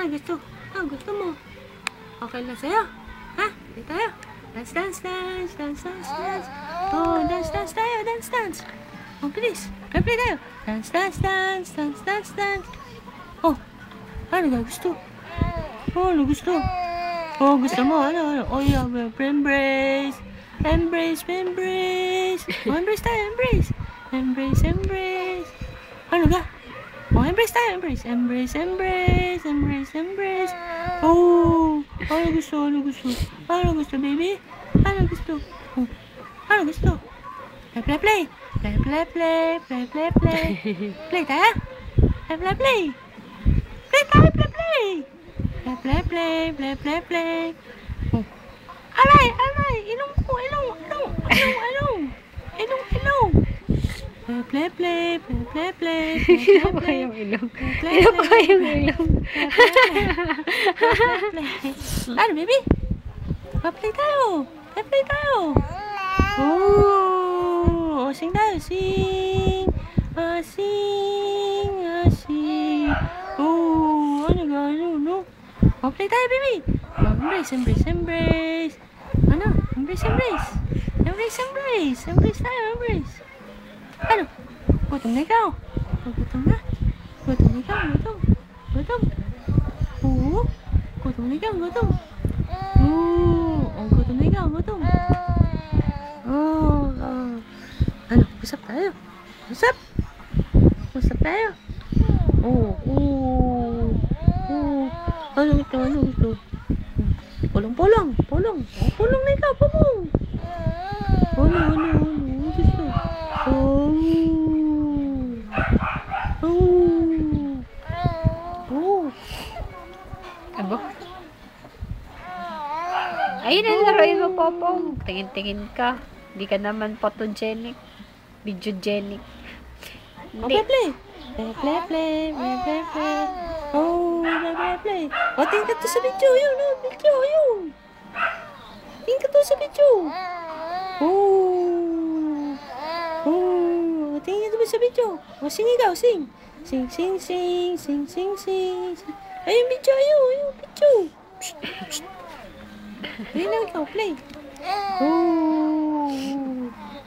gusto? Ano gusto mo? Okay lang sa'yo? Ha? Dito tayo. Dance, dance, dance, dance, dance, dance. Oh, dance, dance tayo, dance, dance. Oh, please. Play tayo. Dance, dance, dance, dance, dance, dance. Oh, ano ka gusto? Oh, ano gusto? Oh, gusto mo? Ano? Oh, yeah, embrace. Embrace, embrace. Oh, embrace tayo, embrace. Embrace, embrace. Ano ka? Oh, embrace tayo, embrace. Embrace, embrace, embrace, embrace. Oh, ano gusto, ano gusto? Ano gusto, baby? Ano gusto? Oh, ano gusto? Play, play, play. Play, play, play. Play, play, play. Play tayo? Play, play, play. Play tayo, play, play. Play, play, play. Play, play, play. Oh. Aray, aray. Ilong ko, ilong, ilong, ilong, ilong. Ilong, ilong. Play, play, play, play, play. Sino pa yung ilong? Sino pa yung ilong? Ano, baby? Pa-play tayo. Pa-play tayo. Oh, sing tayo. Sing. Sing. Sing. Oh, ano ga? Ano? Pa-play tayo, baby. Embrace, embrace, embrace. Ano? Embrace, embrace. Embrace, embrace. Embrace tayo, embrace. Ano? Gutom na ikaw. Gutom na. Gutom na ikaw, gutom. Gutom. Oo. Gutom na ikaw, gutom. Oo. Gutom na ikaw, gutom. Ano? Usap tayo. Usap. Usap tayo. Ano gusto? Ano gusto? Pulong, pulong. Pulong. Pulong na ikaw, pulong. Ano gusto? Abo? Ayun ang laruin mo, Popong. Tingin-tingin ka. Hindi ka naman photogenic. Videogenic. Play, play. Play, play, play. Play, play, play. Oh, play, play, play. Oh, tingin ka to sa video. Yun, video, yun. Tingin ka to sa video. Tingin ka to sa video. Oh, sing ikaw, sing. Sing, sing, sing, sing, sing, sing. Ayun, video, ayun, video. Ayun na ikaw, play.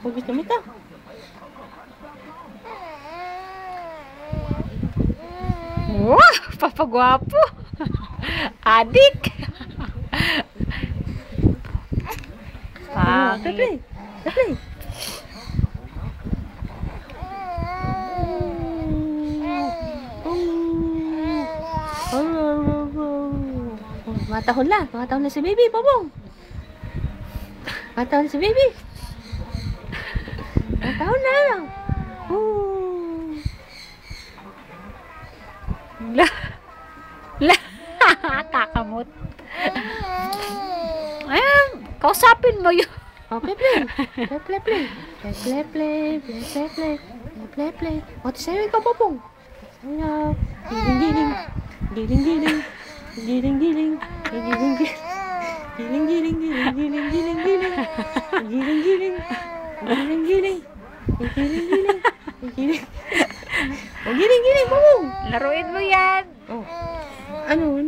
Gusto mo ito? Wow! Papagwapo! Adik! Play. Play. Matahon na si baby, Popong. Matahon si baby. Matahon na lang. Kakamot. Ayan, kausapin mo yun. Play, play. Play, play, play. Play, play, play. Play, play, play. Play, play, play. O, sa'yo ikaw, Popong. Sa'yo. Giling-giling. Giling-giling. Giling-giling. Giling-giling. Giling-giling. Giling-giling. Giling-giling. Giling-giling. Giling-giling. Giling-giling. Giling-giling. O, giling-giling, Popong. Laruin mo yan. Oh. Ano?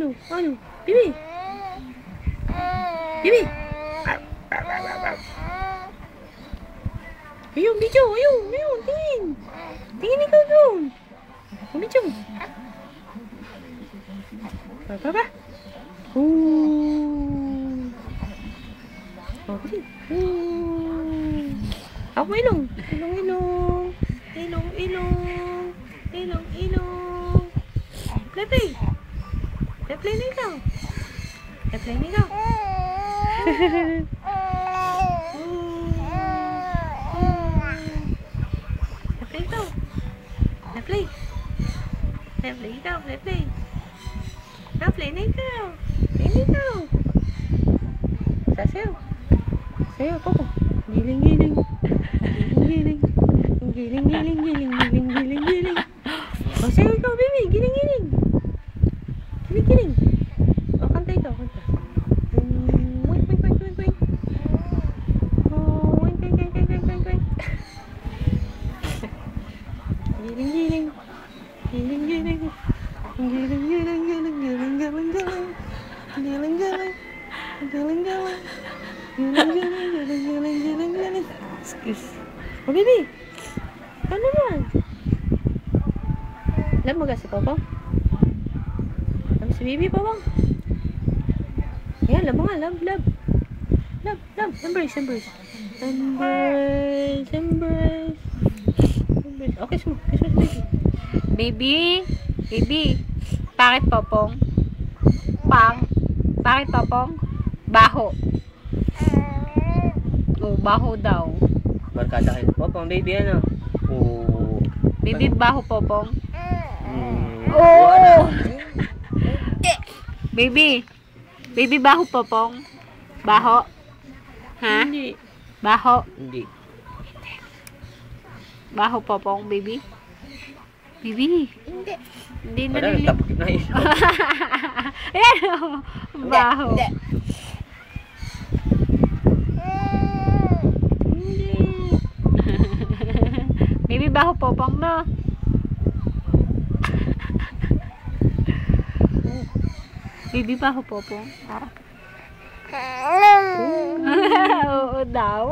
Bibi. Bibi. Ayun, video. Ayun. Tingin. Tingin ikaw doon. Video. Ba. Okay. Ako ilong. Ilong. Play. Play na ikaw. Play na ikaw. Play ikaw. Play ikaw. Play. Play na ikaw. Sayo, Popo. Giling. Giling. O, sayo ikaw, baby. Giling. O, kanta ikaw. Wink. Oh, wink. Giling. Excuse. Oh, baby. Ano naman? Love mo ka si Popong? Love si baby, Popong? Yan, love mo nga. Love, love. Love, love. Embrace, embrace. Embrace, embrace. Embrace. Oh, kiss mo. Kiss mo si baby. Baby? Baby? Bakit Popong? Bakit Popong? Baho. Oh, baho daw. Barkada kayo. Popong, baby, ano? Oh. Baby, baho Popong. Oh! Baby. Baby, baho Popong. Baho. Ha? Hindi. Baho. Hindi. Baho Popong, baby. Baby. Hindi. Hindi na Wala, nili. tapos na yun. Ayan o. Baho. Hindi. Baby, baho Popong, no? Baby, baho Popong. Oo daw.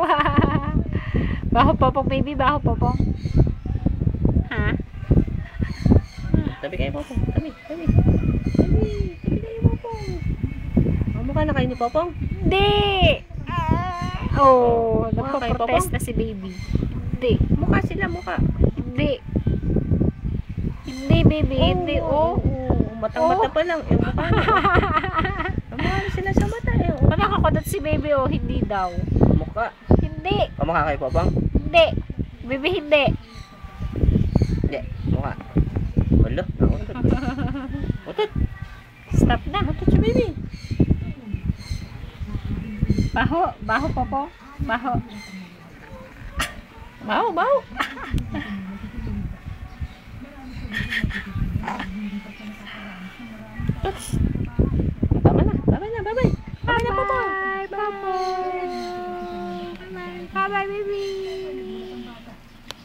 Baho Popong, baby, baho Popong. Ha? Tabi kayo, Popong. Tabi, tabi. Tabi, tabi kayo, Popong. Mukha na kayo ni Popong? Hindi! Oh, Mukha kayo, nagpo-protest Popong? na si baby. Hindi. Mukha sila, mukha. Hindi. Hindi, baby. Hindi. Oh. Matang-mata pa lang. Yung mukha na. Ang mukha na sila sa mata. Nakakakudot si baby, oh. Hindi daw. Mukha. Hindi. Mukha kayo, Popong? Hindi. Baby, hindi. Hindi. Mukha. Wala. Nautot. Utot. Stop na. Utot si baby. Baho. Baho, Popo. Baho. Baho, baho. Utot.